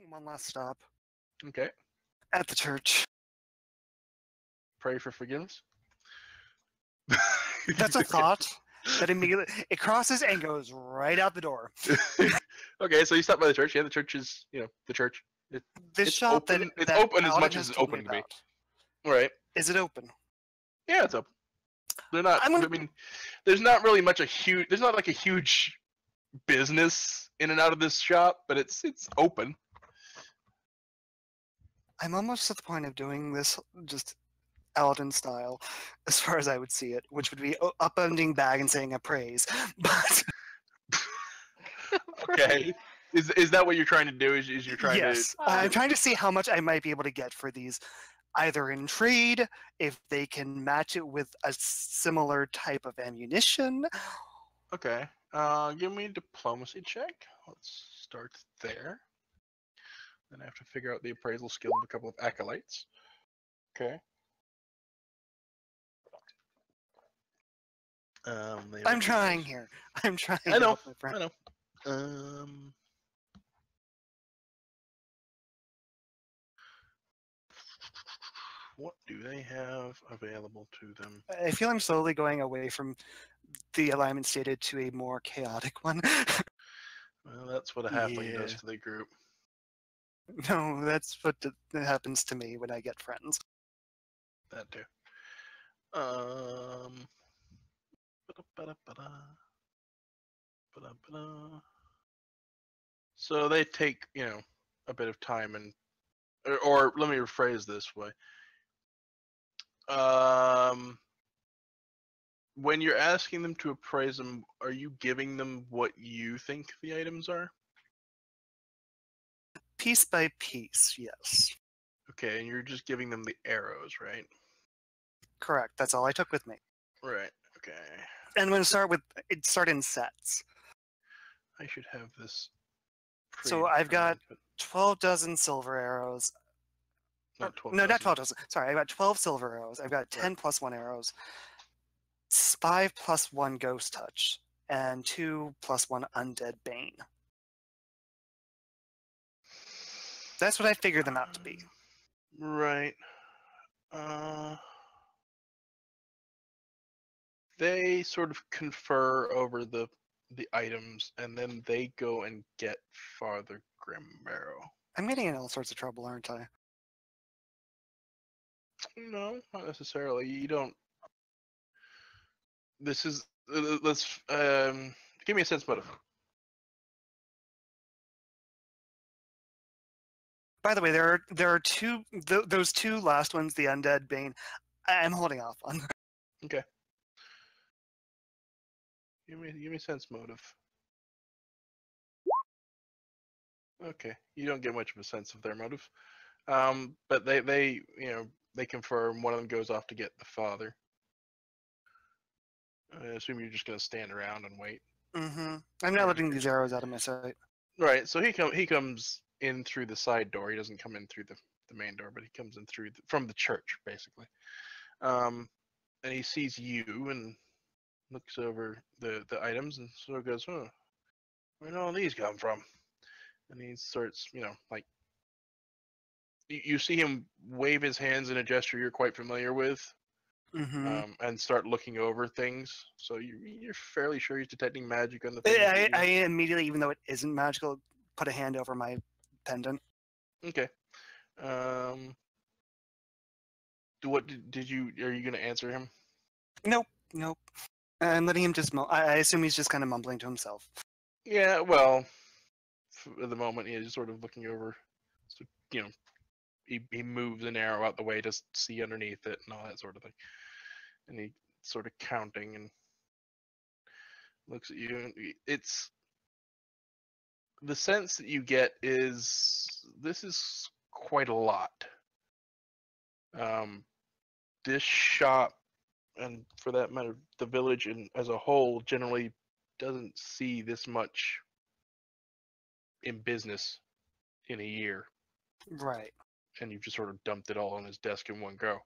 One last stop Okay. at the church. Pray for forgiveness. That's a thought that immediately it crosses and goes right out the door. Okay, so you stop by the church. Yeah, the church is, the church. This It's shop open. It's that open as Paladin much as has it's told me open to be. about. Right. Is it open? Yeah, it's open. They're not. I mean, there's not really much a huge. There's not like a huge business in and out of this shop, but it's open. I'm almost at the point of doing this just Aladdin style, as far as I would see it, which would be upending bag and saying a praise. But okay, is that what you're trying to do? Is you're trying to? Yes, I'm trying to see how much I might be able to get for these, either in trade, if they can match it with a similar type of ammunition. Okay, give me a diplomacy check. Let's start there. Then I have to figure out the appraisal skill of a couple of acolytes. Okay. I'm trying here. I'm trying. I know. To help my friend. I know. What do they have available to them? I feel I'm slowly going away from the alignment stated to a more chaotic one. Well, that's what a halfling does to the group. No, that's what happens to me when I get friends. That too. So they take, a bit of time and, or let me rephrase this way. When you're asking them to appraise them, are you giving them what you think the items are? Piece by piece, yes. Okay, and you're just giving them the arrows, right? Correct. That's all I took with me. Right. Okay. And when it start in sets. I should have this. So I've got 12 dozen silver arrows. Not 12 no, dozen. not 12 dozen. Sorry, I've got 12 silver arrows. I've got 10 plus 1 arrows. 5 plus 1 ghost touch. And 2 plus 1 undead bane. That's what I figured them out to be. Right. They sort of confer over the items, and then they go and get Father Grimbarrow. I'm getting in all sorts of trouble, aren't I? No, not necessarily. You don't. This is. Let's give me a sense motive. By the way, there are two. Those two last ones, the undead bane. I'm holding off on. Okay. Give me sense motive. Okay, you don't get much of a sense of their motive. But they confirm one of them goes off to get the father. I assume you're just gonna stand around and wait. Mm-hmm. I'm not letting these arrows out of my sight. Right. So he comes in through the side door. He doesn't come in through the main door, but he comes in through from the church, basically. And he sees you and looks over the items and sort of goes, "Huh, where did all these come from?" And he starts, like, you see him wave his hands in a gesture you're quite familiar with, and start looking over things. So you're fairly sure he's detecting magic on the thing. I immediately, even though it isn't magical, put a hand over my pendant. Okay. What did you? Are you gonna answer him? Nope. I'm letting him just. I assume he's just kind of mumbling to himself. Yeah. Well, at the moment, he's sort of looking over. So he moves an arrow out the way to see underneath it and all that sort of thing, and he sort of counting and looks at you. And it's the sense that you get is this is quite a lot. This shop, and for that matter, the village as a whole, generally doesn't see this much in business in a year. Right. And you've just sort of dumped it all on his desk in one go.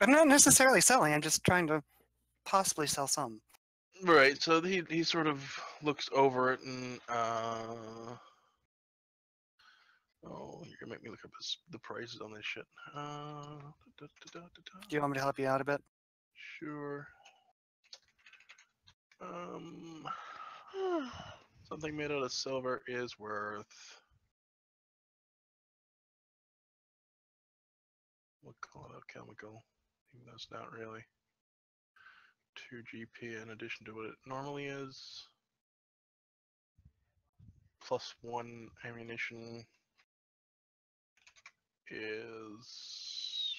I'm not necessarily selling. I'm just trying to possibly sell some. Right. So he sort of looks over it and Oh, you're gonna make me look up the prices on this shit. Do you want me to help you out a bit? Sure. Something made out of silver is worth. We'll call it alchemical, even though it's not really. 2 GP in addition to what it normally is. +1 ammunition is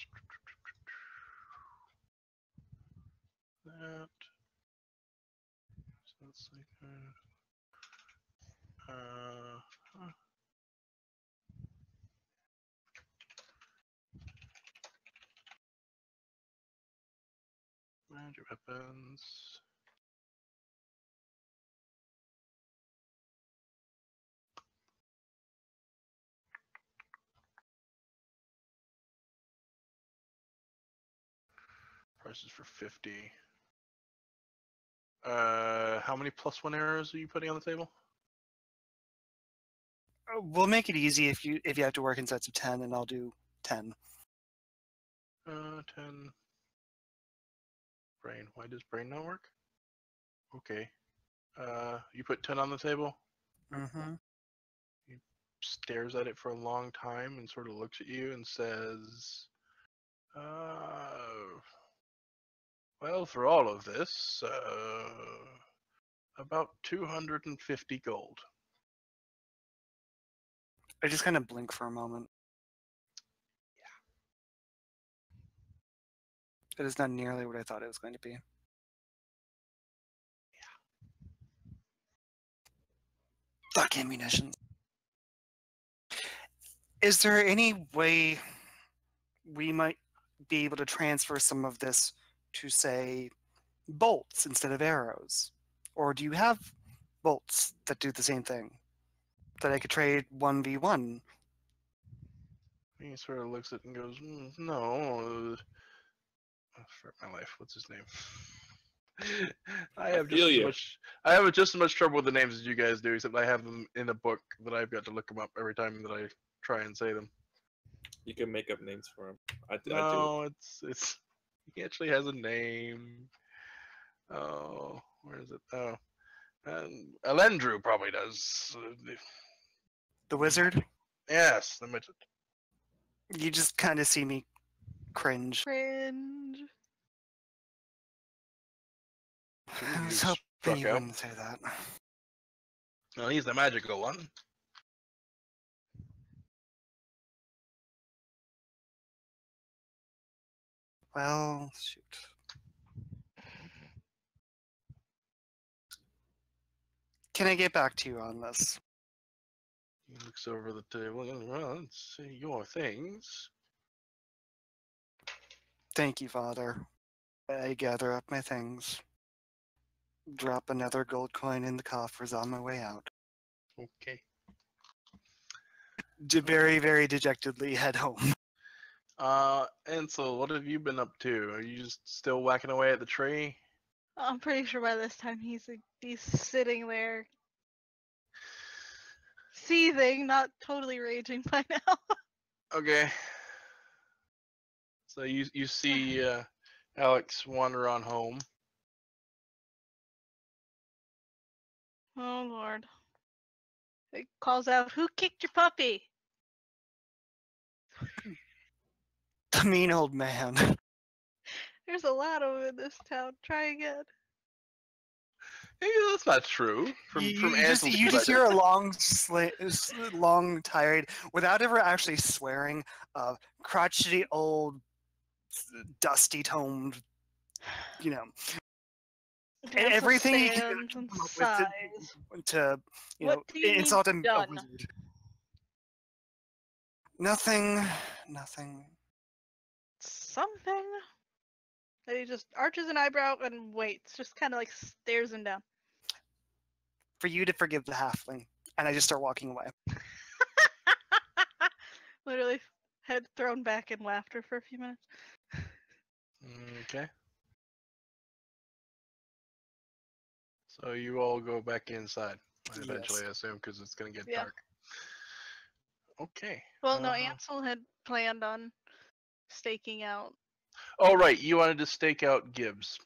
that. So that's like magic weapons. Prices for 50. How many +1 arrows are you putting on the table? We'll make it easy if you have to work in sets of 10, and I'll do 10. 10. Brain. Why does brain not work? Okay. You put 10 on the table? Mm-hmm. He stares at it for a long time and sort of looks at you and says, well, for all of this, about 250 gold. I just kind of blink for a moment. It is not nearly what I thought it was going to be. Fuck ammunition. Is there any way we might be able to transfer some of this to, say, bolts instead of arrows? Or do you have bolts that do the same thing? That I could trade 1v1? He sort of looks at it and goes, no. For my life, what's his name? I have just as much trouble with the names as you guys do, except I have them in a book that I've got to look them up every time that I try and say them. You can make up names for him. No, it's he actually has a name. Oh, where is it? Oh, Elendru probably does. The wizard? Yes, the midget. You just kind of see me cringe. Cringe. I was You hoping struck you out. wouldn't say that. No, he's the magical one. Well, shoot. Can I get back to you on this? He looks over the table. Well, let's see your things. Thank you, Father. I gather up my things. Drop another gold coin in the coffers on my way out. Okay. Very, very dejectedly head home. Ansel, what have you been up to? Are you just still whacking away at the tree? I'm pretty sure by this time he's sitting there, seething, not totally raging by now. Okay. So you see Alex wander on home. Oh Lord. He calls out, "Who kicked your puppy?" The mean old man. There's a lot of them in this town. Try again. Hey, that's not true. From Ansel's you just perspective. hear a long tirade without ever actually swearing. Crotchety old, dusty-toned, you know, Hansel everything you can stands and come up sighs. with to What do you insult need a done? wizard. Nothing. Something. And he just arches an eyebrow and waits, just kind of like stares him down. For you to forgive the halfling, and I just start walking away. Literally, head thrown back in laughter for a few minutes. Okay. So you all go back inside eventually, Yes. I assume, because it's gonna get Yeah. dark. Okay. Well, no, Ansel had planned on staking out Oh, right. You wanted to stake out Gibbs.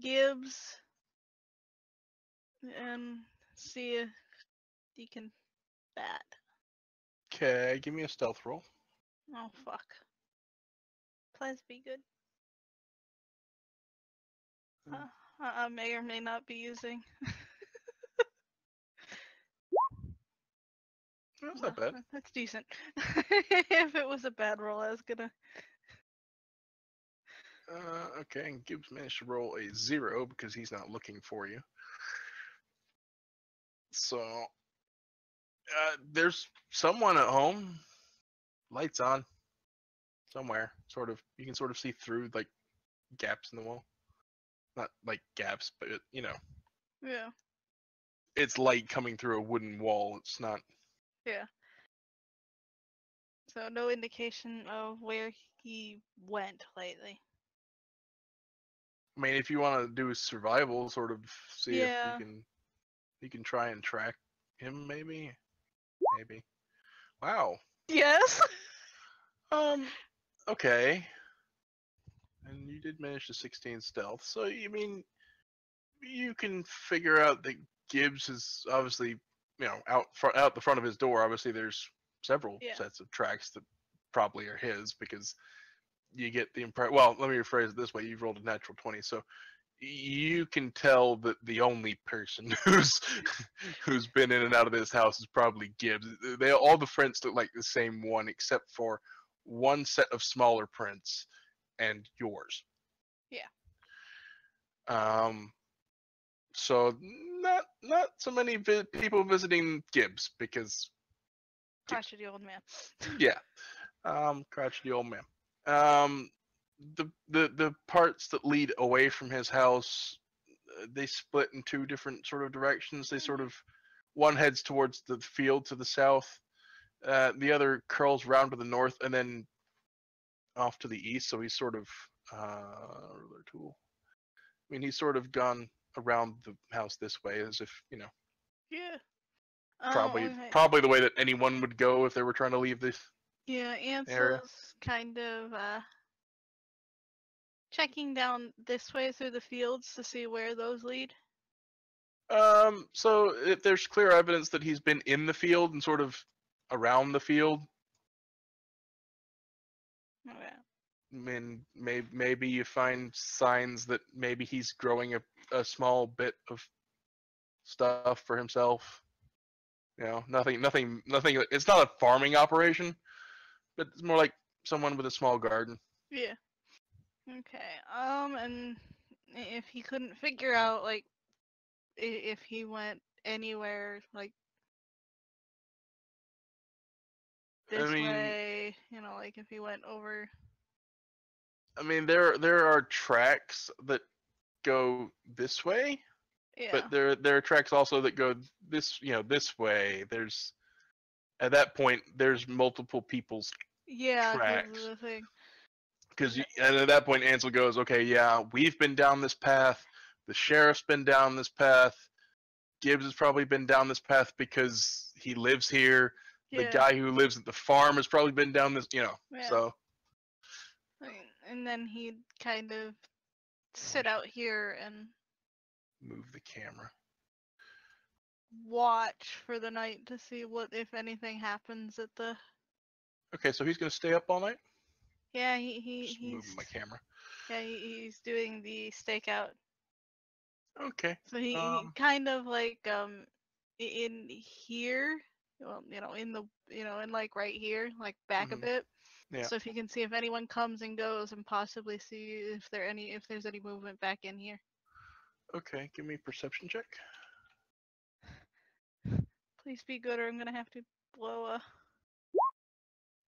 Gibbs and see if he can bat. Okay, give me a stealth roll. Oh, fuck. Please be good. I may or may not be using. That's not bad. That's decent. If it was a bad roll, I was gonna. Okay, and Gibbs managed to roll a 0 because he's not looking for you. So, there's someone at home. Lights on. Somewhere. Sort of. You can sort of see through, like, gaps in the wall. Not like gaps, but, Yeah. it's light coming through a wooden wall. It's not. Yeah. So no indication of where he went lately. I mean, if you want to do survival, sort of see if Yeah. you can try and track him, maybe. Wow. Yes. Okay. And you did manage to 16 stealth, so you mean you can figure out that Gibbs is obviously, out the front of his door. Obviously, there's several Yeah. sets of tracks that probably are his because you get the impression. Well, let me rephrase it this way: you've rolled a natural 20, so you can tell that the only person who's been in and out of this house is probably Gibbs. All the prints look like the same one, except for one set of smaller prints and yours. Yeah. So not so many people visiting Gibbs because Crotchety old man. yeah, crotchety old man. The parts that lead away from his house, they split in two different sort of directions. They sort of, one heads towards the field to the south, the other curls round to the north, and then off to the east. So he's sort of ruler tool. I mean, he's sort of gone around the house this way, as if Yeah. probably the way that anyone would go if they were trying to leave this Yeah, area. Ansel's kind of checking down this way through the fields to see where those lead. So there's clear evidence that he's been in the field and sort of around the field. Oh, yeah. I mean, maybe you find signs that maybe he's growing a small bit of stuff for himself. Nothing. It's not a farming operation, but it's more like someone with a small garden. Yeah. Okay. And if he couldn't figure out like if he went anywhere like this way, like if he went over. I mean, there are tracks that go this way, Yeah. but there are tracks also that go this way. There's at that point there's multiple people's tracks. The thing. And at that point Ansel goes, okay, yeah, we've been down this path. The sheriff's been down this path. Gibbs has probably been down this path because he lives here. The guy who lives at the farm has probably been down this, so. And then he'd kind of sit out here and move the camera. Watch for the night to see if anything happens at the. Okay, so he's gonna stay up all night? Yeah, he's moving my camera. Yeah, he's doing the stakeout. Okay. So he kind of like in here, well, in the in like right here, like back a bit. Yeah. So if you can see if anyone comes and goes, and possibly see if there's any movement back in here. Okay, give me a perception check. Please be good, or I'm gonna have to blow a.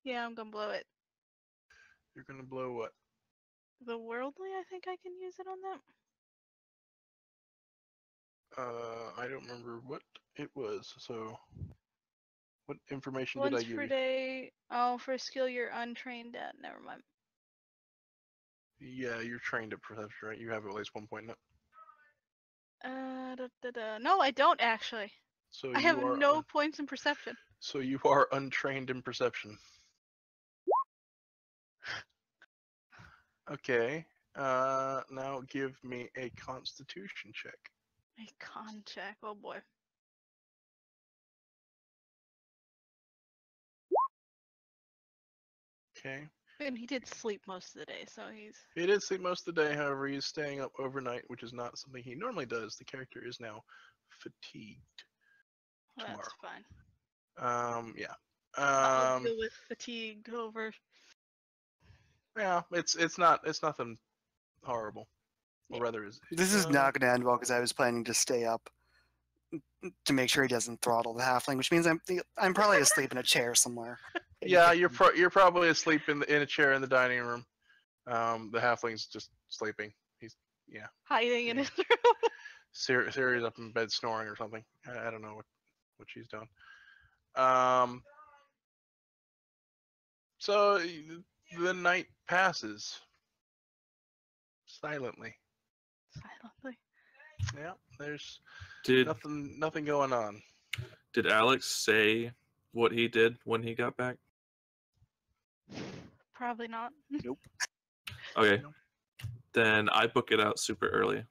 Yeah, I'm gonna blow it. You're gonna blow what? The worldly, I think I can use it on that. I don't remember what it was. So, what information Once did I give per you? day. Oh, for a skill you're untrained at. Never mind. Yeah, you're trained at perception, right? You have at least 1 point now. No, I don't actually. So I have no points in perception. So you are untrained in perception. Okay. Now give me a Constitution check. A con check. Oh boy. Okay. And he did sleep most of the day, so he's. He did sleep most of the day, however, he's staying up overnight, which is not something he normally does. The character is now fatigued. Well, Tomorrow. that's fine. Yeah. I'll deal with fatigue over. Yeah, it's nothing horrible. Or rather, This is not going to end well because I was planning to stay up to make sure he doesn't throttle the halfling, which means I'm probably asleep in a chair somewhere. Yeah, you're probably asleep in a chair in the dining room. The halfling's just sleeping. He's Hiding in Yeah. his room. Siri's up in bed snoring or something. I don't know what she's doing. So the night passes silently. Silently. Yeah, there's Did nothing going on. did Alex say what he did when he got back? Probably not. Okay. No. Then I book it out super early.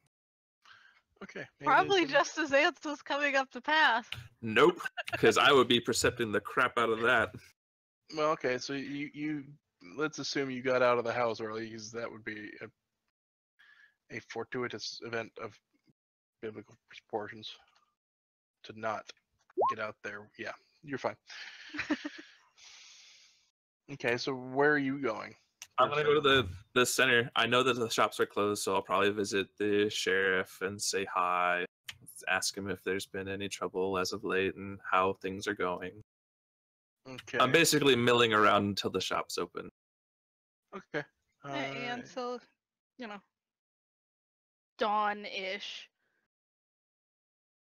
Okay. maybe Probably there's just as Ansel's coming up to pass. Nope, because I would be percepting the crap out of that. Well, okay. So you let's assume you got out of the house early, because that would be a fortuitous event of biblical proportions to not get out there. Yeah, you're fine. Okay, so where are you going? I'm gonna go to the center. I know that the shops are closed, so I'll probably visit the sheriff and say hi. Ask him if there's been any trouble as of late and how things are going. Okay. I'm basically milling around until the shop's open. Okay. Ansel, dawn-ish.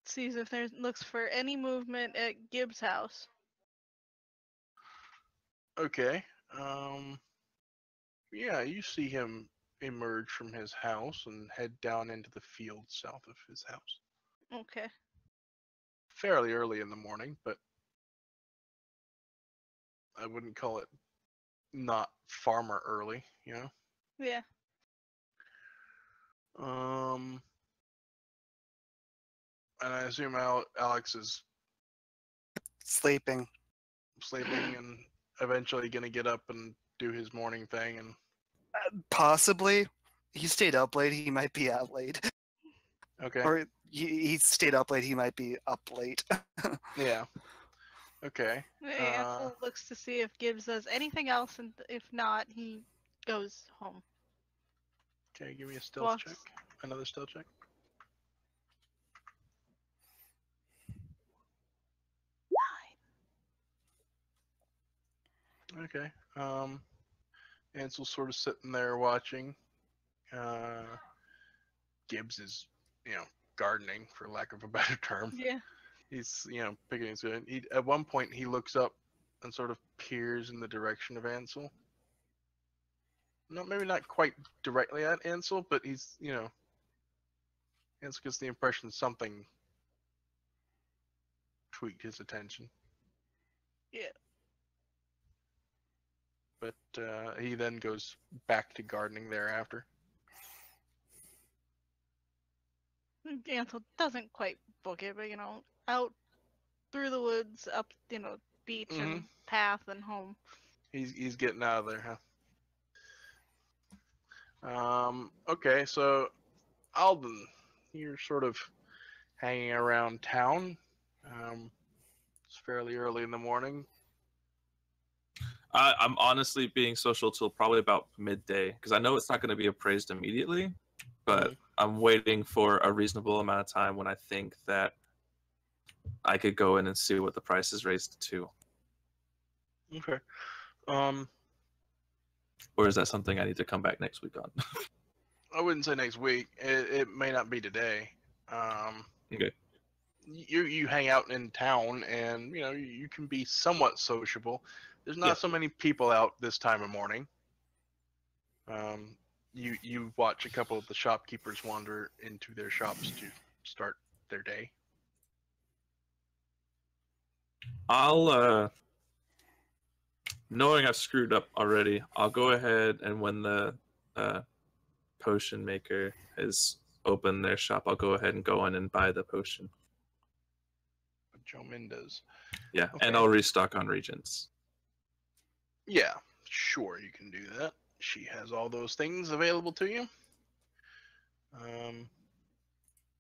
Sees if looks for any movement at Gibbs' house. Okay. Yeah, you see him emerge from his house and head down into the field south of his house. Okay. Fairly early in the morning, but I wouldn't call it not farmer early, you know? Yeah. And I assume Alex is Sleeping. sleeping and eventually gonna get up and do his morning thing and Possibly. He stayed up late. He might be out late. okay. Or he stayed up late. He might be up late. Yeah. Okay. Ansel looks to see if Gibbs does anything else, and if not, he goes home. Okay, give me a stealth Walks. check. Another stealth check. Okay. Ansel's sort of sitting there watching. Gibbs is, gardening, for lack of a better term. Yeah. He's, picking his good. At one point, he looks up and sort of peers in the direction of Ansel. Maybe not quite directly at Ansel, but he's, Ansel gets the impression something tweaked his attention. Yeah. But he then goes back to gardening thereafter. Ansel doesn't quite book it, but out through the woods, up, beach and path and home. He's getting out of there, huh? Okay, so Alden, you're sort of hanging around town. It's fairly early in the morning. I'm honestly being social till probably about midday because I know it's not going to be appraised immediately, but I'm waiting for a reasonable amount of time when I think that I could go in and see what the price is raised to. Okay. Or is that something I need to come back next week on? I wouldn't say next week. It may not be today. Okay. You hang out in town, and you can be somewhat sociable. There's not so many people out this time of morning. You watch a couple of the shopkeepers wander into their shops to start their day. I'll knowing I've screwed up already, I'll go ahead and when the potion maker has opened their shop, I'll go ahead and go in and buy the potion. Joe Mendez. Yeah, Okay. and I'll restock on Regents. Yeah, sure, you can do that. She has all those things available to you.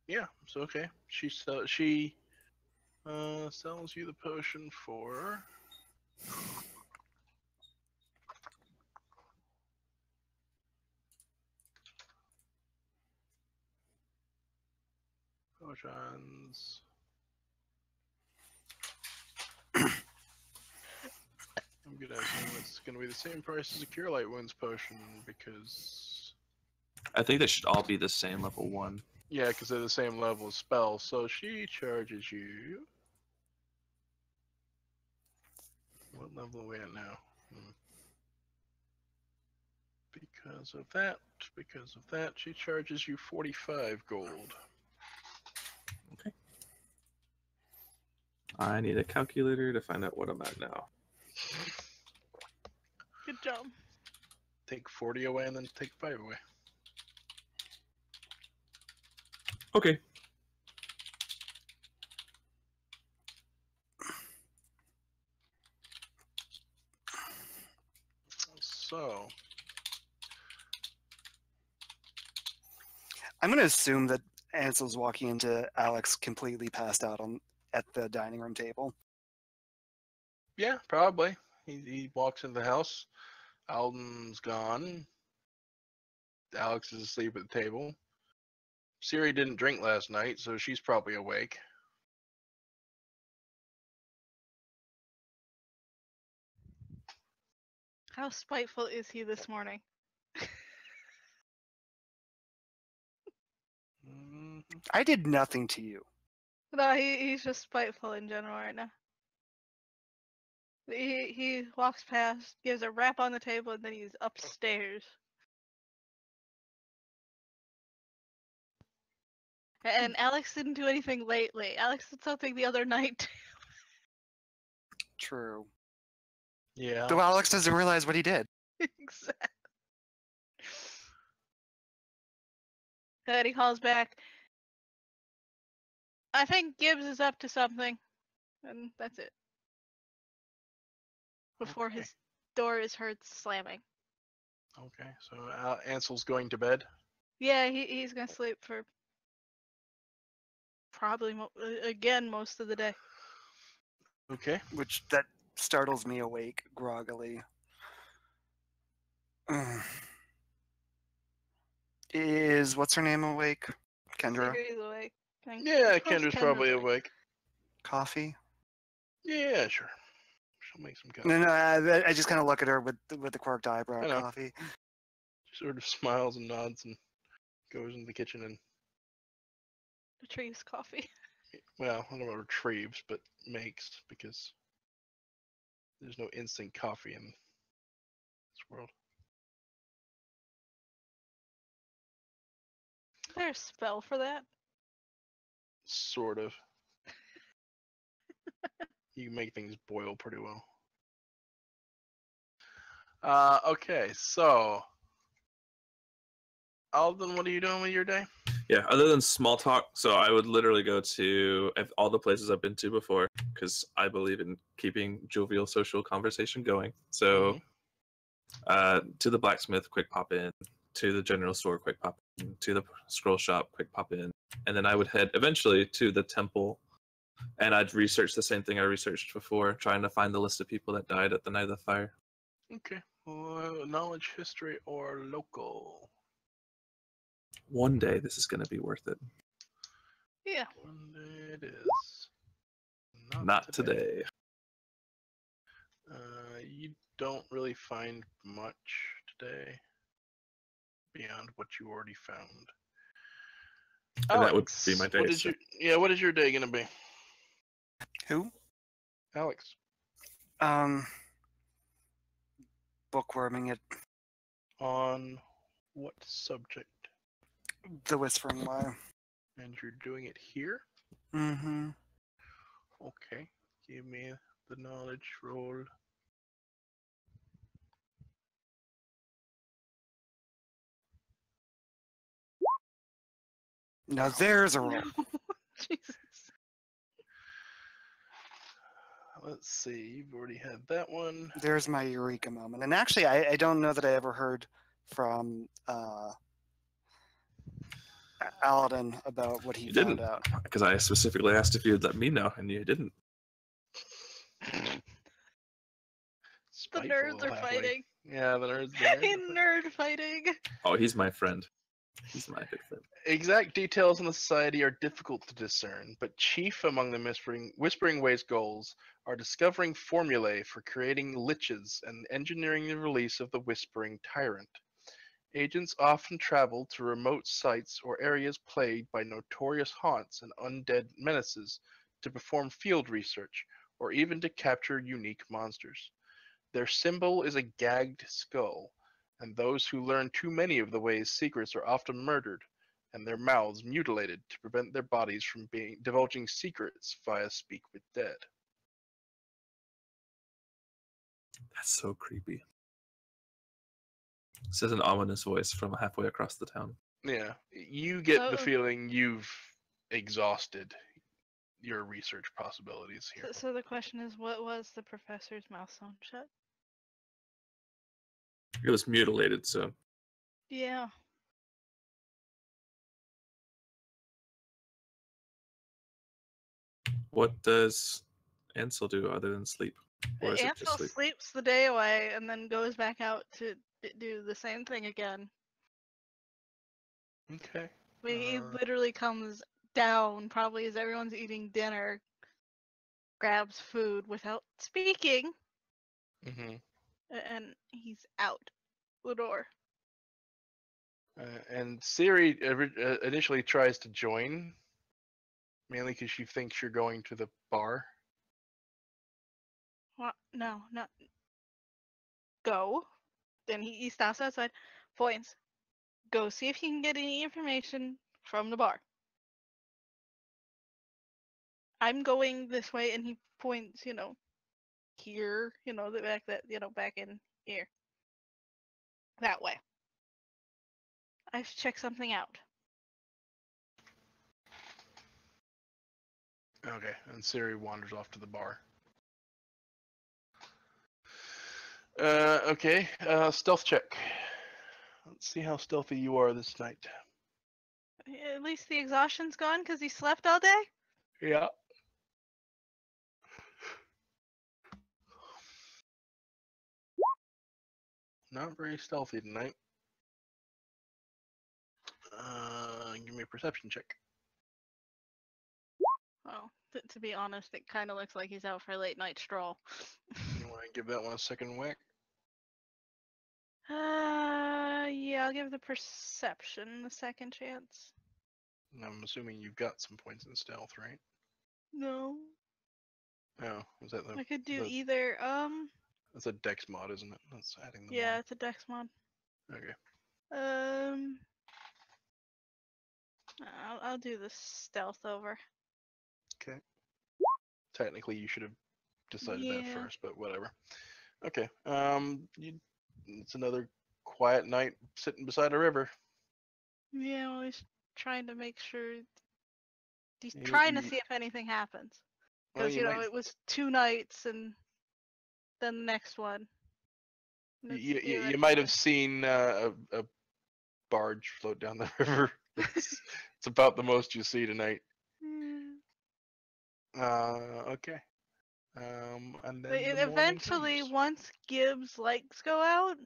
Yeah, it's okay. She sells you the potion for potions. I'm gonna assume it's gonna be the same price as a Cure Light Wounds potion because I think they should all be the same level 1. yeah, because they're the same level of spell. So she charges you. What level are we at now? Because of that, she charges you 45 gold. Okay. I need a calculator to find out what I'm at now. Good job. Take 40 away and then take 5 away. Okay. So I'm going to assume that Ansel's walking into Alex completely passed out at the dining room table. yeah, probably. He walks into the house. Alden's gone. Alex is asleep at the table. Siri didn't drink last night, so she's probably awake. How spiteful is he this morning? Mhm. I did nothing to you. No, he's just spiteful in general right now. He walks past, gives a rap on the table, and then he's upstairs. And Alex didn't do anything lately. Alex did something the other night. True. Yeah. Though Alex doesn't realize what he did. Exactly. And he calls back. I think Gibbs is up to something. And that's it. Before Okay. his door is heard slamming. Okay, so Ansel's going to bed. Yeah, he's gonna sleep for probably again most of the day. Okay. Which that startles me awake groggily. Is what's her name awake? Kendra? Siri's awake. Yeah, Suppose Kendra's probably awake. awake. Coffee? Yeah, sure. She'll make some coffee. No, I just kind of look at her with the quirked eyebrow. I know. Coffee. She sort of smiles and nods and goes into the kitchen and, Retrieves coffee. well, I don't know, retrieves, but makes, because there's no instant coffee in this world. Is there a spell for that? Sort of. You can make things boil pretty well. Okay, so Alden, what are you doing with your day? Yeah, other than small talk, so I would literally go to all the places I've been to before because I believe in keeping jovial social conversation going. So to the blacksmith, quick pop in, to the general store, quick pop in, to the scroll shop, quick pop in, and then I would head eventually to the temple and I'd research the same thing I researched before, trying to find the list of people that died at the night of the fire. Okay. Knowledge, history, or local? One day this is going to be worth it. Yeah. One day it is. Not today. You don't really find much today beyond what you already found. And that would be my Alex, day. What is So. what is your day gonna be? Who? Alex. Bookworming it. On what subject? The Whispering Way. And you're doing it here? Mm-hmm. Okay. Give me the knowledge roll. Now there's a roll. Jesus. Let's see. You've already had that one. There's my eureka moment. And actually, I don't know that I ever heard from Aladdin about what he You found didn't, out. because I specifically asked if you'd let me know, and you didn't. The Spiteful nerds little are halfling. fighting. Yeah, the nerds. The nerds are fighting. Nerd fighting. Oh, he's my friend. He's my good friend. Exact details in the society are difficult to discern, but chief among the Whispering Way's goals are discovering formulae for creating liches and engineering the release of the Whispering Tyrant. Agents often travel to remote sites or areas plagued by notorious haunts and undead menaces to perform field research, or even to capture unique monsters. Their symbol is a gagged skull, and those who learn too many of the Way's secrets are often murdered, and their mouths mutilated to prevent their bodies from divulging secrets via Speak with Dead. That's so creepy. Says an ominous voice from halfway across the town. Yeah, you get the So- feeling you've exhausted your research possibilities here. So the question is, what was the professor's mouth sewn shut? It was mutilated, so Yeah. what does Ansel do other than sleep? Or is it just Ansel sleep? sleeps the day away and then goes back out to do the same thing again. Okay. I mean, he Uh, literally comes down, probably as everyone's eating dinner, grabs food without speaking, hmm and he's out the door. And Siri initially tries to join, mainly because she thinks you're going to the bar. What? No, not go. Then he stops outside, points. Go see if you can get any information from the bar. I'm going this way, and he points, here, the back back in here. That way. I should check something out. Okay, and Siri wanders off to the bar. Okay, stealth check. Let's see how stealthy you are this night. At least the exhaustion's gone because he slept all day. Yeah. Not very stealthy tonight. Give me a perception check. Well, to be honest, it kind of looks like he's out for a late night stroll. You want to give that one a second whack? Yeah, I'll give the perception the second chance. I'm assuming you've got some points in stealth, right? No, Oh, is that I could do the- either. That's a dex mod, isn't it? That's adding the Yeah, mod. it's a dex mod. Okay. I'll do the stealth over. Okay. Technically, you should have decided that Yeah. first, but whatever. Okay. It's another quiet night sitting beside a river. Yeah, well, he's trying to make sure. He's You- trying to you- see if anything happens. Well, Because, you might- it was 2 nights and then the next one. And it's- You that might kinda- have seen a barge float down the river. It's about the most you see tonight. Hmm. Okay. And then But the morning eventually, comes. once Gibbs' lights go out,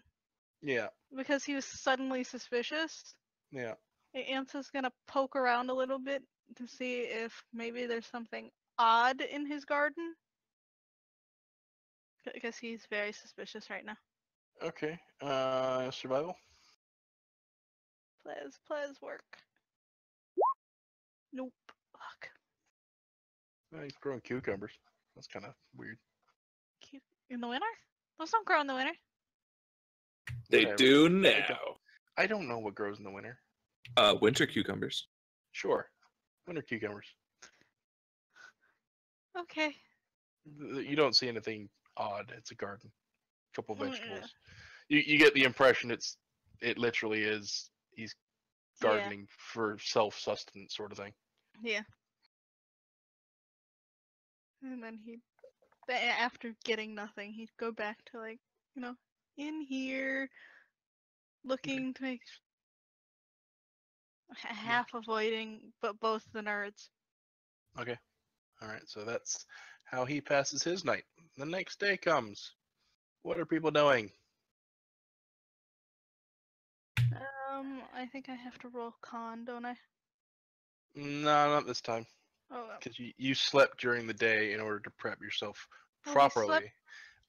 Yeah, because he was suddenly suspicious, yeah. Ansa's gonna poke around a little bit to see if maybe there's something odd in his garden. Because he's very suspicious right now. Okay. Survival. Please work. Nope. Fuck. He's growing cucumbers. That's kind of weird. In the winter? Those don't grow in the winter. They Whatever. do I now. I don't know what grows in the winter. Winter cucumbers. Sure. Winter cucumbers. Okay. You don't see anything odd. It's a garden, a couple Mm, yeah. vegetables. You get the impression it literally is he's gardening for self-sustenance sort of thing. Yeah. And then after getting nothing, he'd go back to like, in here, looking to make half avoiding, but both the nerds. Okay. All right. So that's how he passes his night. The next day comes. What are people doing? I think I have to roll con, don't I? No, not this time. Oh, Because you slept during the day in order to prep yourself Well, he properly. slept-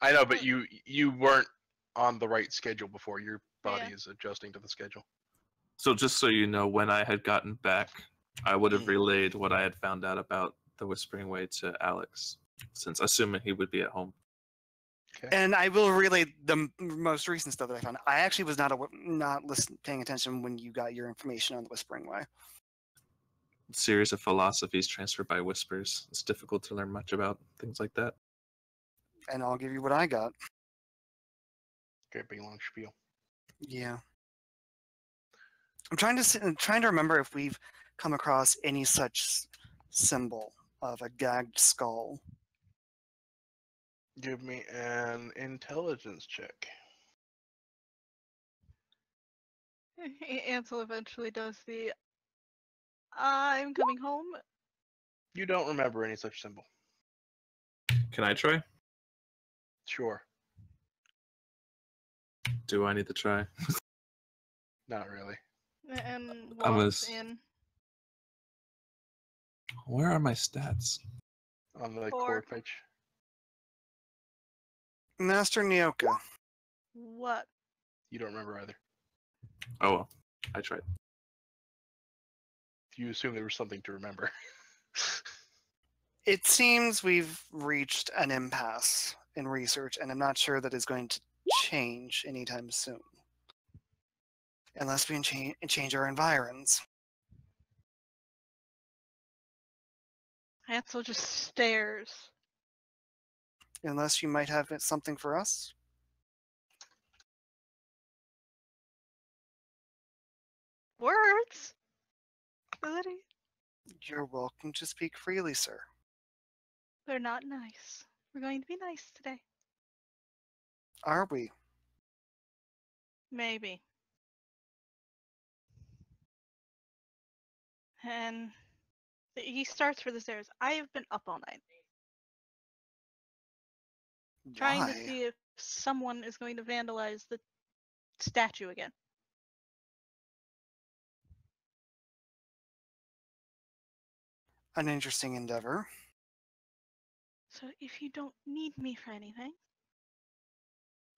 I know, but well- you weren't on the right schedule before. Your body Yeah. is adjusting to the schedule. So just so you know, when I had gotten back, I would have Mhm. relayed what I had found out about the Whispering Way to Alex, since assuming he would be at home. And I will relay the most recent stuff that I found. I actually was not paying attention when you got your information on the Whispering Way. Series of philosophies transferred by whispers. It's difficult to learn much about things like that. And I'll give you what I got. Great big long spiel. Yeah. I'm trying to remember if we've come across any such symbol of a gagged skull. Give me an intelligence check. Ansel eventually does the I'm coming home. You don't remember any such symbol. Can I try? Sure. Do I need to try? Not really. And I walks was- in. Where are my stats? On the Four. core page. Master Nyoka. What? You don't remember either. Oh well, I tried. You assume there was something to remember. It seems we've reached an impasse in research, and I'm not sure that is going to change anytime soon. Unless we change our environs. Ansel just stares. Unless you might have something for us? Words? Really? You're welcome to speak freely, sir. They're not nice. We're going to be nice today. Are we? Maybe. And he starts for the stairs. I have been up all night, trying to Why? see if someone is going to vandalize the statue again. An interesting endeavor. So if you don't need me for anything,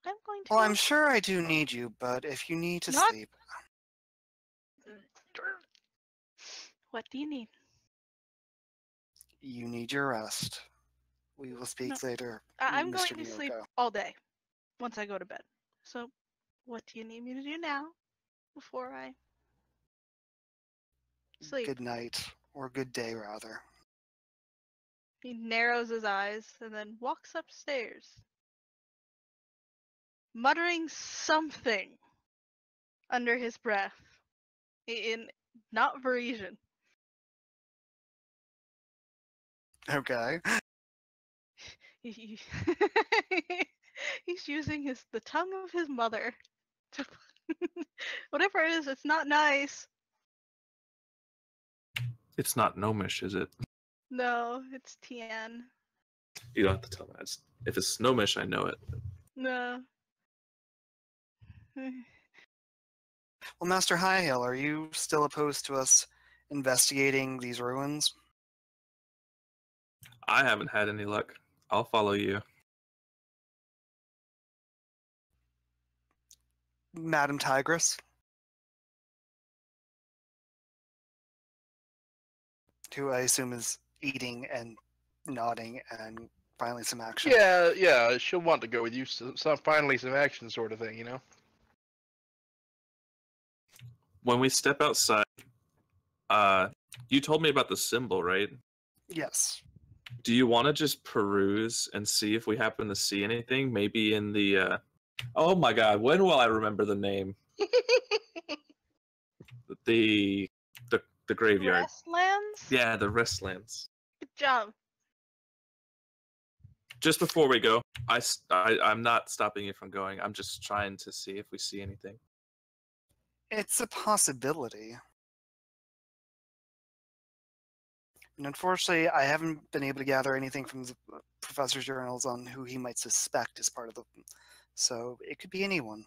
I'm going to Well, go. I'm sure I do need you, but if you need to Not- sleep, What do you need? you need your rest. We will speak later. I'm going Mr. to sleep Nyoka. all day once I go to bed. So what do you need me to do now before I sleep? Good night, or good day, rather. He narrows his eyes and then walks upstairs, muttering something under his breath in not Varisian. Okay. He- He's using the tongue of his mother to whatever it is. It's not nice. It's not gnomish, is it? No, it's Tien. You don't have to tell me. If it's gnomish, I know it. No. Well, Master Highhill, are you still opposed to us investigating these ruins? I haven't had any luck. I'll follow you. Madam Tigress? Who I assume is eating and nodding and finally some action. Yeah, she'll want to go with you. So finally, some action sort of thing, you know. When we step outside, you told me about the symbol, right? Yes. Do you want to just peruse and see if we happen to see anything? Maybe in the. Oh my God! When will I remember the name? The the graveyard. Restlands? Yeah, the restlands. Good job. Just before we go, I'm not stopping you from going. I'm just trying to see if we see anything. It's a possibility. And unfortunately, I haven't been able to gather anything from the professor's journals on who he might suspect is part of the. So it could be anyone,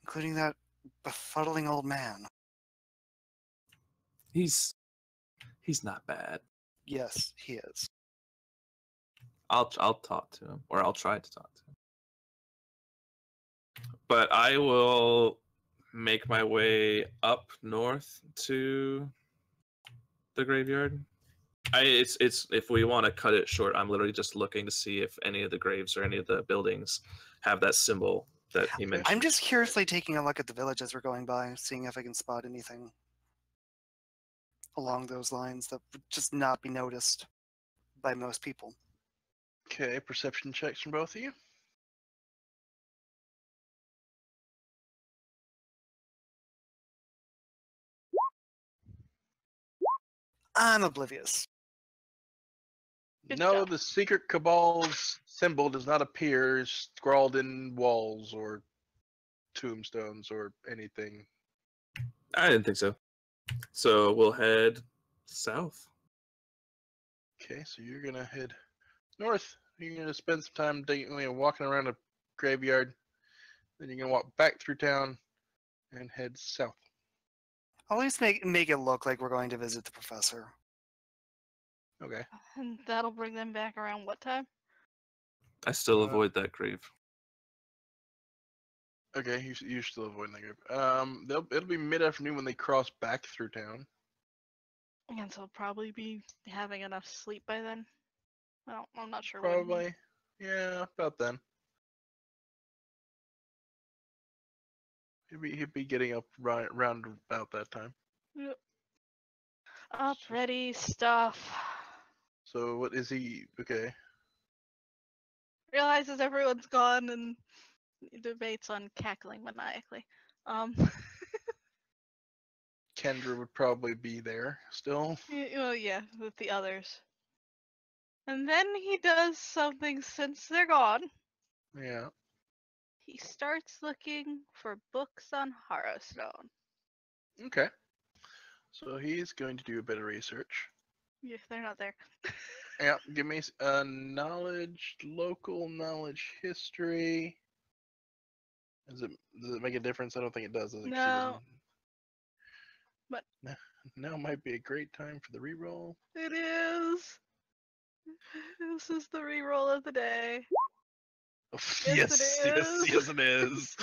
including that befuddling old man. He's not bad. Yes, he is. I'll talk to him, or I'll try to talk to him. But I will make my way up north to the graveyard. It's if we want to cut it short, I'm literally just looking to see if any of the graves or any of the buildings have that symbol that he mentioned. I'm just curiously taking a look at the village as we're going by, seeing if I can spot anything along those lines that would just not be noticed by most people. Okay, perception checks from both of you. I'm oblivious. Good No, job. the secret cabal's symbol does not appear scrawled in walls or tombstones or anything. I didn't think so. So we'll head south. Okay, so you're gonna head north. You're gonna spend some time walking around a graveyard. Then you're gonna walk back through town and head south. I'll at least make it look like we're going to visit the professor. Okay. And that'll bring them back around what time? I still avoid that grave. Okay, you're still avoiding that group. It'll be mid-afternoon when they cross back through town. And so I'll probably be having enough sleep by then. Well, I'm not sure when. Probably. Yeah, about then. He'd be getting up round about that time. Yep. Up, ready, stuff. So what is he? Okay. Realizes everyone's gone and debates on cackling maniacally. Kendra would probably be there still. Well, yeah, with the others. And then he does something since they're gone. Yeah. He starts looking for books on Harrowstone. Okay. So he's going to do a bit of research. Yeah, they're not there. Yeah, give me knowledge, local knowledge, history. Does it make a difference? I don't think it does. Does it? 'Cause he No. doesn't- But Now might be a great time for the reroll. it is. This is the reroll of the day. Yes, it is. Yes, it is.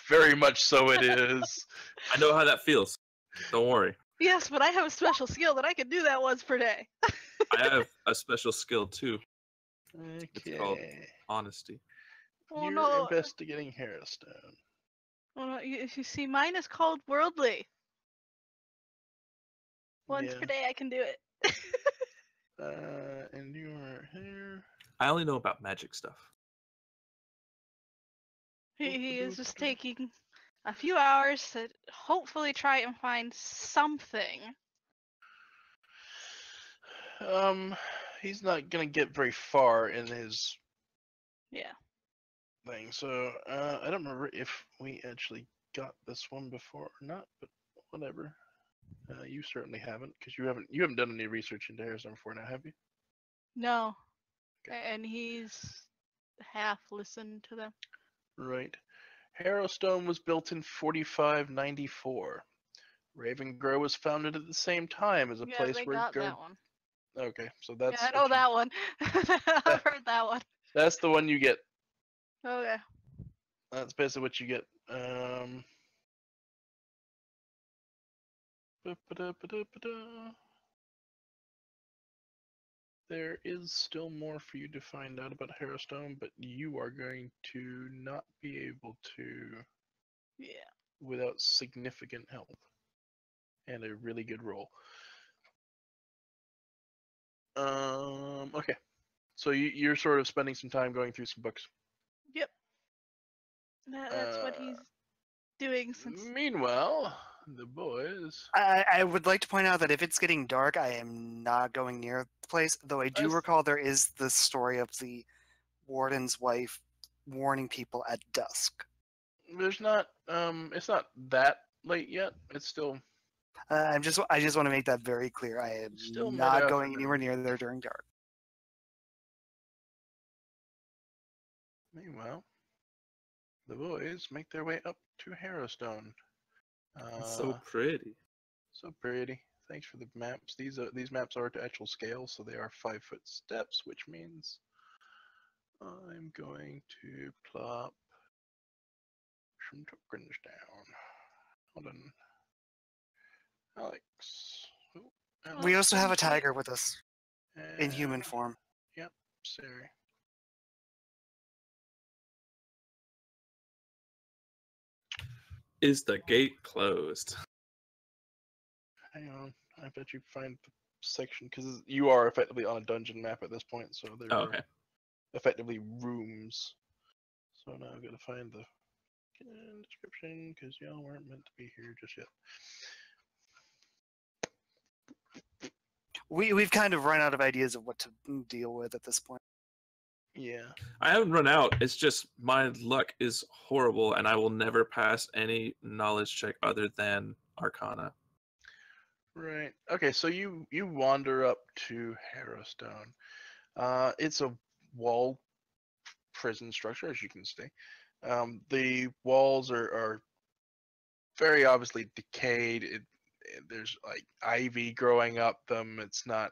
Very much so it is. I know how that feels. Don't worry. Yes, but I have a special skill that I can do that once per day. I have a special skill too. Okay. It's called honesty. Oh You're no. investigating Harrowstone. Oh, no, you see, mine is called worldly. Once Yeah. per day I can do it. And you are here. I only know about magic stuff. He is just taking a few hours to hopefully try and find something. He's not gonna get very far in his Yeah. thing. So, I don't remember if we actually got this one before or not, but whatever. You certainly haven't, because you haven't done any research into Harrison before now, have you? No. Okay. And he's half listened to them. Right. Harrowstone was built in 4594. Ravengrow was founded at the same time as a Yeah, place they where got that one. Okay, so that's Yeah, I know that one. I've heard that one. that's the one you get. Okay. That's basically what you get. Ba-ba-da-ba-da-ba-da. There is still more for you to find out about Harrowstone, but you are going to not be able to Yeah. without significant help and a really good roll. Okay. So you're sort of spending some time going through some books. Yep. That's what he's doing since. Meanwhile, the boys. I would like to point out that if it's getting dark, I am not going near the place. Though I do That's- recall there is the story of the warden's wife warning people at dusk. There's not. It's not that late yet. It's still. I just want to make that very clear. I am Still not going mid-afternoon. anywhere near there during dark. Meanwhile, the boys make their way up to Harrowstone. It's so pretty. So pretty. Thanks for the maps. These maps are to actual scale, so they are 5-foot steps, which means I'm going to plop some tokens down. Hold on. Alex. Oh, Alex. We also have a thank you. tiger with us in human form. Yep, Siri. Is the gate closed? Hang on. I bet you find the section, because you are effectively on a dungeon map at this point, so there Oh, are okay. effectively rooms. So now I've got to find the description, because y'all weren't meant to be here just yet. We've kind of run out of ideas of what to deal with at this point. Yeah. I haven't run out. It's just my luck is horrible, and I will never pass any knowledge check other than Arcana. Right. Okay, so you wander up to Harrowstone. It's a wall prison structure, as you can see. The walls are very obviously decayed. There's like ivy growing up them. It's not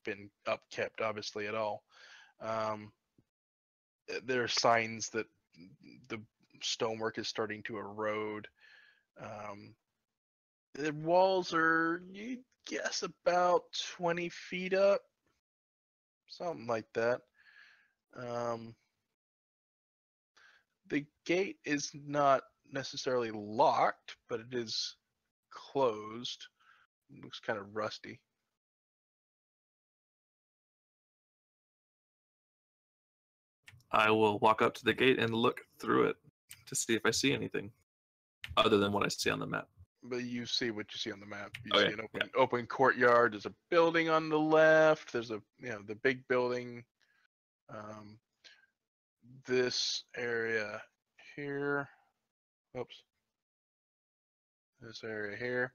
been upkept obviously at all. There are signs that the stonework is starting to erode. The walls are, you guess, about 20 feet up, something like that. The gate is not necessarily locked, but it is closed. It looks kind of rusty. I will walk up to the gate and look through it to see if I see anything other than what I see on the map. But you see what you see on the map. You Oh, see yeah, an open courtyard. There's a building on the left. There's the big building. This area here. Oops. This area here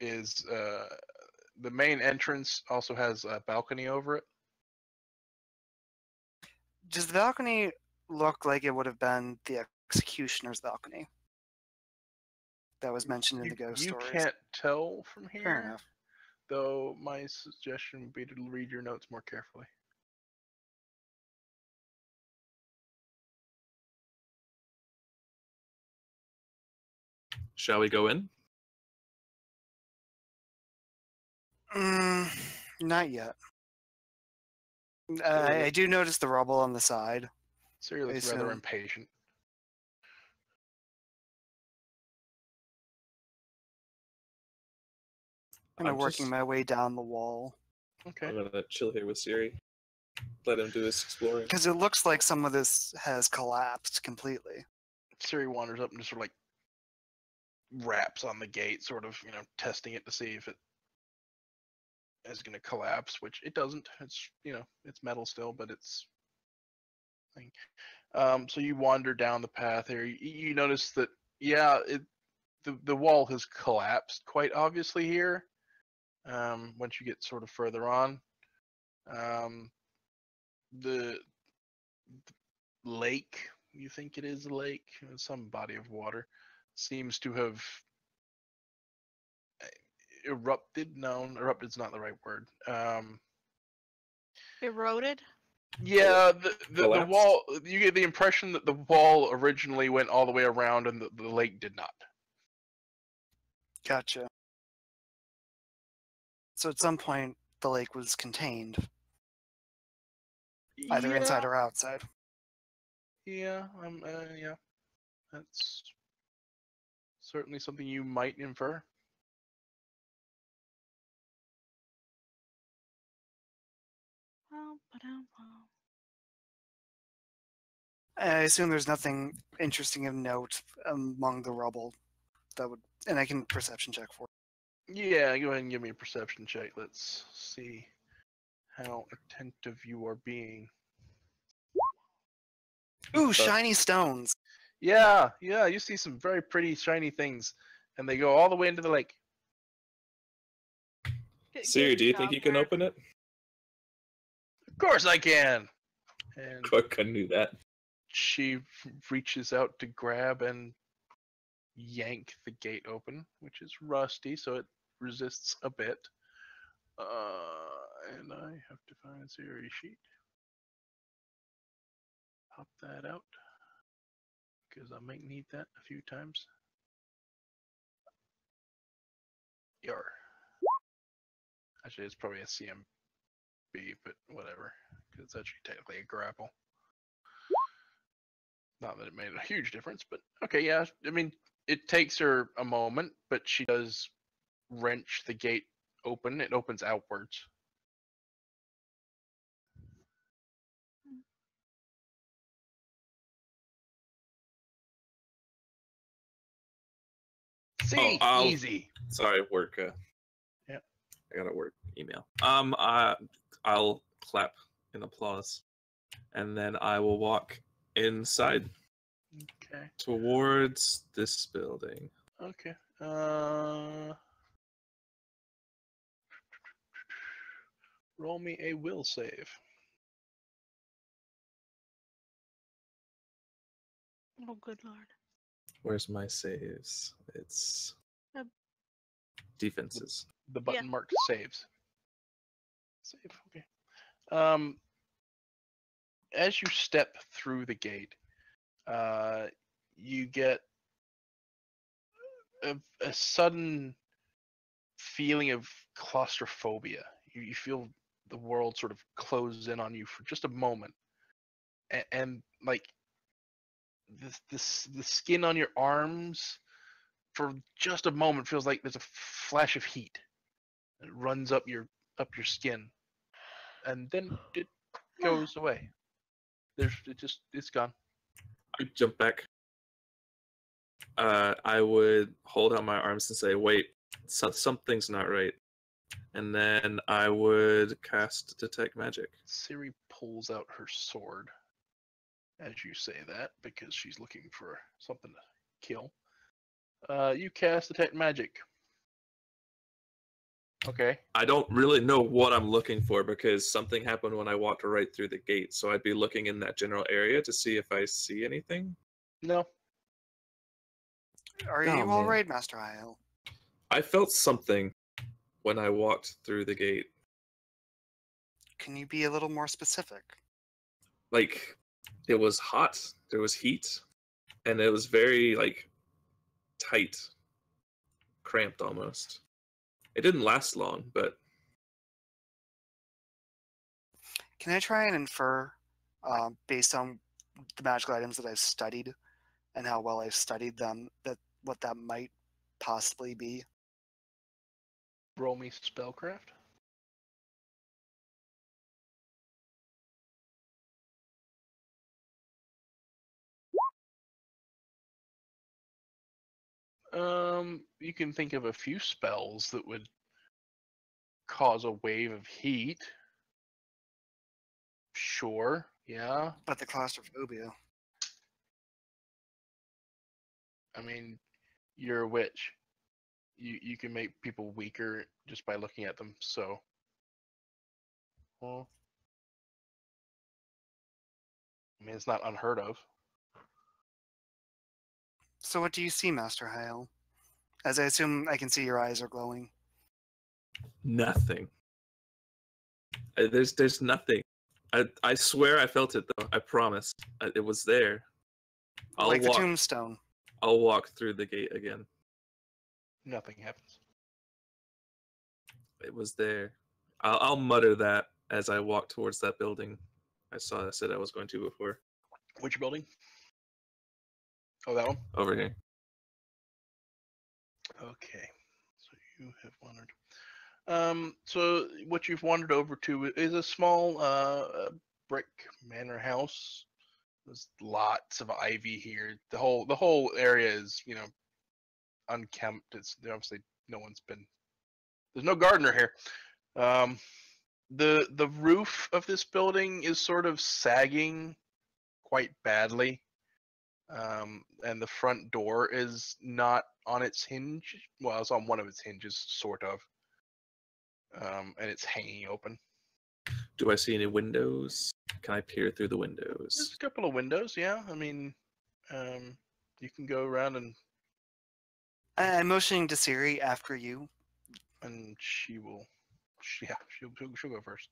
is the main entrance. Also has a balcony over it. Does the balcony look like it would have been the executioner's balcony that was mentioned in the ghost You stories? can't tell from Fair here, enough. though my suggestion would be to read your notes more carefully. Shall we go in? Not yet. I do notice the rubble on the side. Siri looks rather assume- impatient. Kind of I'm working just- my way down the wall. Okay. I'm gonna chill here with Siri. Let him do his exploring. Because it looks like some of this has collapsed completely. Siri wanders up and just sort of like raps on the gate, sort of, testing it to see if it is going to collapse, which it doesn't. It's, it's metal still, but it's thing. So you wander down the path here. You notice that, yeah, the wall has collapsed quite obviously here. Once you get sort of further on, the lake, you think it is a lake, some body of water, seems to have erupted. No, erupted's not the right word. Eroded? Yeah, the Collapsed? wall, you get the impression that the wall originally went all the way around and the lake did not. Gotcha. So at some point, the lake was contained, either Yeah, inside or outside. yeah, yeah. That's certainly something you might infer. I assume there's nothing interesting of note among the rubble that would, and I can perception check for it. Yeah, go ahead and give me a perception check. Let's see how attentive you are being. Ooh, shiny stones. Yeah, you see some very pretty shiny things, and they go all the way into the lake. Siri, do you think you can open it? Of course I can! And I couldn't do that. she reaches out to grab and yank the gate open, which is rusty, so it resists a bit. And I have to find a Siri sheet. Pop that out, because I might need that a few times. Yar. Actually, it's probably a CMB, but whatever, because it's actually technically a grapple. Not that it made a huge difference, but okay, yeah. I mean, it takes her a moment, but she does wrench the gate open. It opens outwards. See, I'll- easy. Sorry, work. Yep. I got a work email. I'll clap in applause, and then I will walk inside Okay. towards this building. Okay. Roll me a will save. Oh, good lord. Where's my saves? It's Um, defenses. The button marked saves. Save. Okay. As you step through the gate, you get a sudden feeling of claustrophobia. You feel the world sort of close in on you for just a moment, and like the skin on your arms for just a moment feels like there's a flash of heat. It runs up your skin, and then it goes away. It's gone. I jump back. I would hold out my arms and say, "Wait, something's not right," and then I would cast Detect Magic. Siri pulls out her sword as you say that because she's looking for something to kill. You cast Detect Magic. Okay. I don't really know what I'm looking for because something happened when I walked right through the gate. So I'd be looking in that general area to see if I see anything. No. Are Oh, you all man. right, Master Hyle? I felt something when I walked through the gate. Can you be a little more specific? Like, it was hot, there was heat, and it was very, like, tight, cramped almost. It didn't last long, but Can I try and infer, based on the magical items that I've studied and how well I've studied them, that what that might possibly be? Roll me spellcraft. You can think of a few spells that would cause a wave of heat. Sure, yeah. But the claustrophobia. I mean, you're a witch. You can make people weaker just by looking at them. So, well, I mean, it's not unheard of. So what do you see, Master Hyle? As I assume I can see your eyes are glowing. nothing. There's nothing. I swear I felt it though. I promise. It was there. Like the tombstone. I'll walk through the gate again. Nothing happens. It was there. I'll mutter that as I walk towards that building. I said I was going to before. Which building? Oh, that one? Over here. Okay. So you have wandered. So what you've wandered over to is a small brick manor house. There's lots of ivy here. The whole area is, unkempt. It's obviously no one's been. There's no gardener here. The roof of this building is sort of sagging quite badly. And the front door is not on its hinge. Well, it's on one of its hinges, sort of. And it's hanging open. Do I see any windows? Can I peer through the There's windows? a couple of windows, yeah. I mean, you can go around I'm motioning to Siri after you. and she will. Yeah, she'll go first.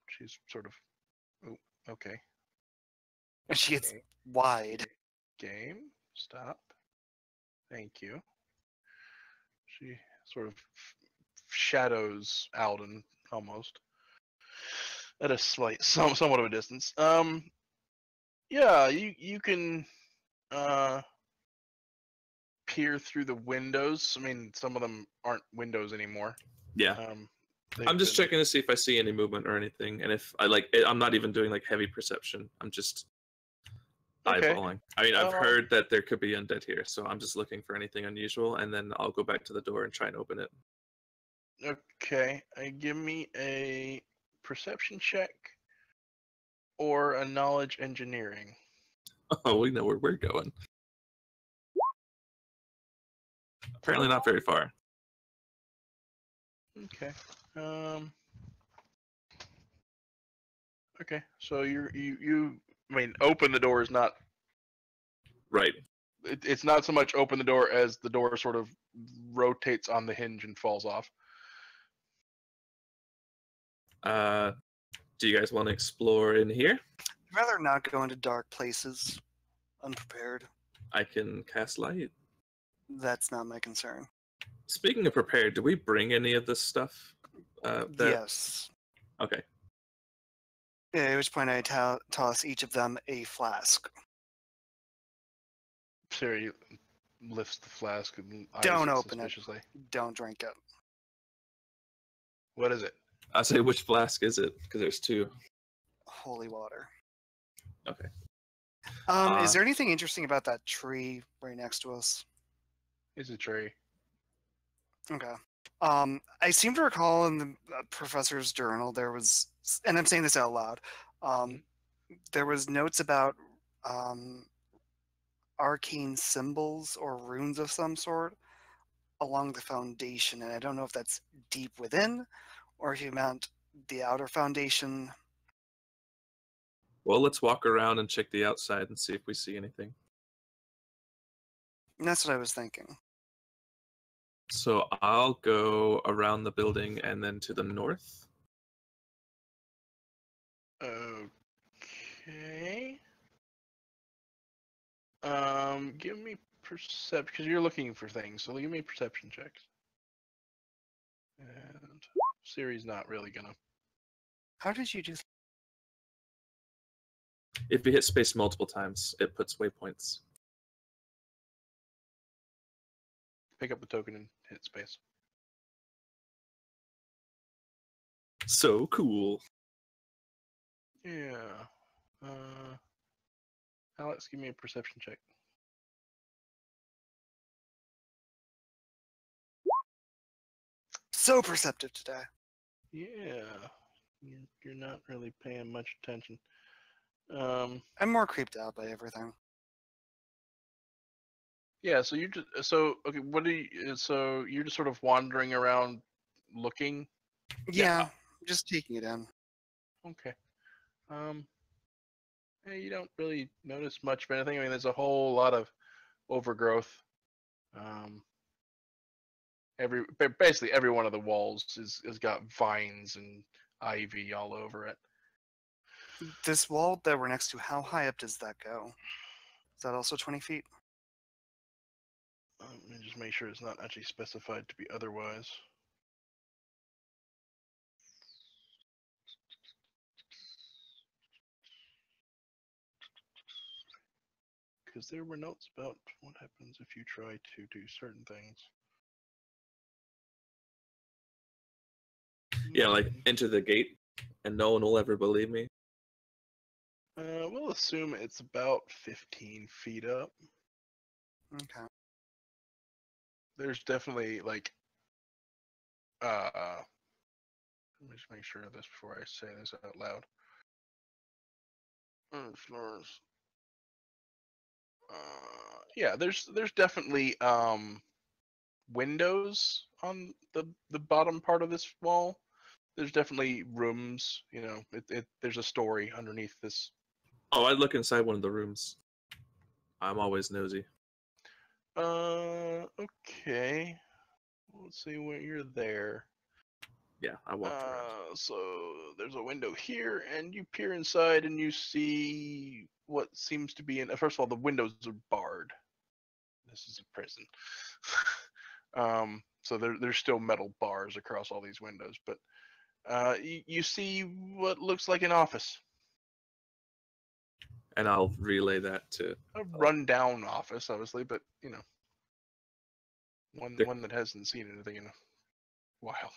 She's sort of. Oh, okay. And she gets Okay. wide. Game. Stop. Thank you. She sort of shadows Alden almost at a somewhat of a distance. Yeah, you can peer through the windows. I mean, some of them aren't windows anymore. Yeah. They've I'm just been- checking to see if I see any movement or anything, and if I'm not even doing like heavy perception. I'm just Okay. eyeballing. I mean, I've Um, heard that there could be undead here, so I'm just looking for anything unusual, and then I'll go back to the door and try and open it. Okay, give me a perception check or a knowledge engineering. Oh, we know where we're going. Apparently not very far. Okay. Okay. So you. I mean, open the door is not. Right. It's not so much open the door as the door sort of rotates on the hinge and falls off. Do you guys want to explore in here? I'd rather not go into dark places unprepared. I can cast light. That's not my concern. Speaking of prepared, do we bring any of this stuff? Yes. Okay. Yeah, at which point I toss each of them a flask. Siri lifts the flask and eyes Don't it open it. suspiciously. Don't drink it. What is it? I say, which flask is it? Because there's two. Holy water. Okay. Is there anything interesting about that tree right next to us? It's a tree. Okay. I seem to recall in the professor's journal there was, and I'm saying this out loud, there was notes about arcane symbols or runes of some sort along the foundation, and I don't know if that's deep within or if you meant the outer foundation. Well, let's walk around and check the outside and see if we see anything. And that's what I was thinking. So I'll go around the building and then to the north. Okay. Give me perception because you're looking for things. So give me perception checks. And Siri's not really gonna. How did you do that? If you hit space multiple times, it puts waypoints. Pick up the token and hit space. So cool. Yeah. Alex, give me a perception check. So perceptive today. Yeah. You're not really paying much attention. I'm more creeped out by everything. Yeah. So you just okay. What do you? So you're just sort of wandering around, looking. Yeah, just taking it in. Okay. Yeah, you don't really notice much of anything. I mean, there's a whole lot of overgrowth. Basically every one of the walls has got vines and ivy all over it. This wall that we're next to, how high up does that go? Is that also 20 feet? Let me just make sure it's not actually specified to be otherwise. Because there were notes about what happens if you try to do certain things. Yeah, like enter the gate, and no one will ever believe me. We'll assume it's about 15 feet up. Okay. There's definitely like, let me just make sure of this before I say this out loud. Floors. Yeah, there's definitely windows on the bottom part of this wall. There's definitely rooms. You know, there's a story underneath this. Oh, I'd look inside one of the rooms. I'm always nosy. Okay. Let's see when you're there. Yeah, I walked around. So there's a window here, and you peer inside, and you see what seems to be in. First of all, the windows are barred. This is a prison. So there's still metal bars across all these windows, but you see what looks like an office, And I'll relay that to. a rundown office, obviously, but you know, There- one that hasn't seen anything in a while.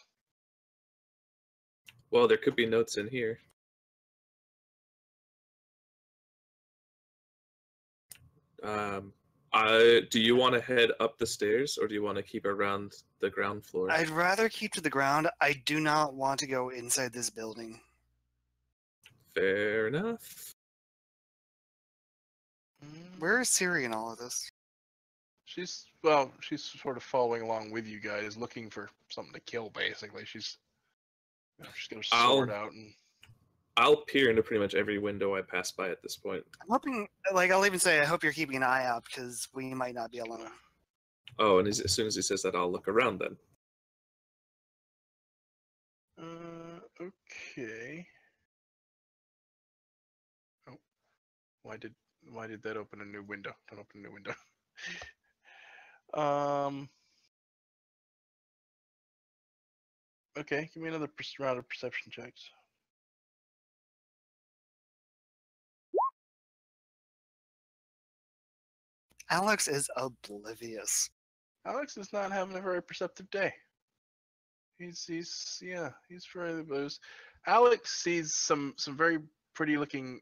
Well, there could be notes in here. Do you want to head up the stairs, or do you want to keep around the ground floor? I'd rather keep to the ground. I do not want to go inside this building. Fair enough. Where is Siri in all of this? She's sort of following along with you guys, looking for something to kill. Basically, she's got her sword out and. I'll peer into pretty much every window I pass by at this point. I'm hoping, like, I'll even say, I hope you're keeping an eye out because we might not be alone. Oh, and as soon as he says that, I'll look around then. Okay. Oh, why did that open a new window? Don't open a new window. Okay, give me another round of perception checks. Alex is oblivious. Alex is not having a very perceptive day. He's very oblivious. Alex sees some very pretty looking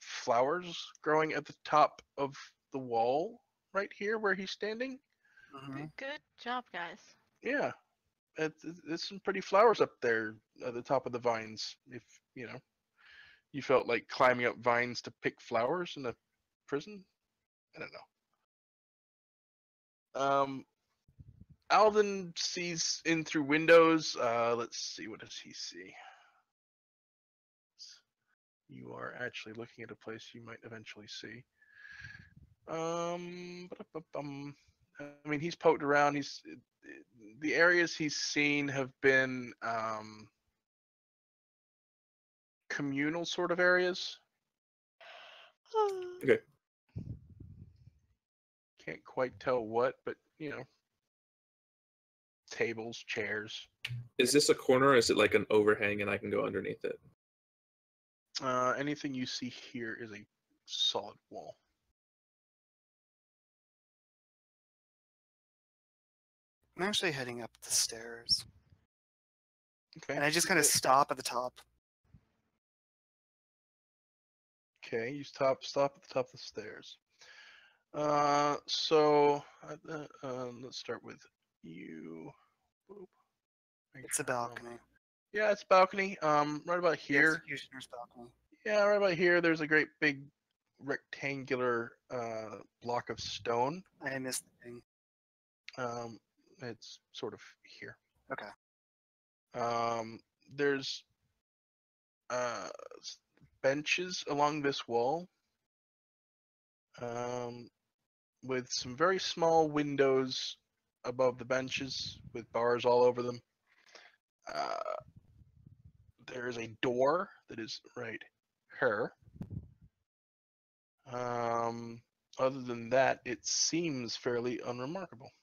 flowers growing at the top of the wall right here where he's standing. Mhm. Good job, guys. Yeah, there's some pretty flowers up there at the top of the vines. If you felt like climbing up vines to pick flowers in a prison, I don't know. Alvin sees in through windows. Let's see, what does he see? You are actually looking at a place you might eventually see. I mean, he's poked around. The areas he's seen have been communal sort of areas. Okay. Can't quite tell what, but tables, chairs. Is this a corner, or is it like an overhang and I can go underneath it? Anything you see here is a solid wall. I'm actually heading up the stairs. Okay. And I just kind of stop at the top. Okay, you stop at the top of the stairs. So let's start with you. Boop. It's a balcony. Yeah, it's a balcony. Right about The here. executioner's balcony. Yeah, right about here. There's a great big rectangular block of stone. I missed the thing. It's sort of here. Okay. There's benches along this wall. With some very small windows above the benches with bars all over them. There is a door that is right here. Other than that, it seems fairly unremarkable.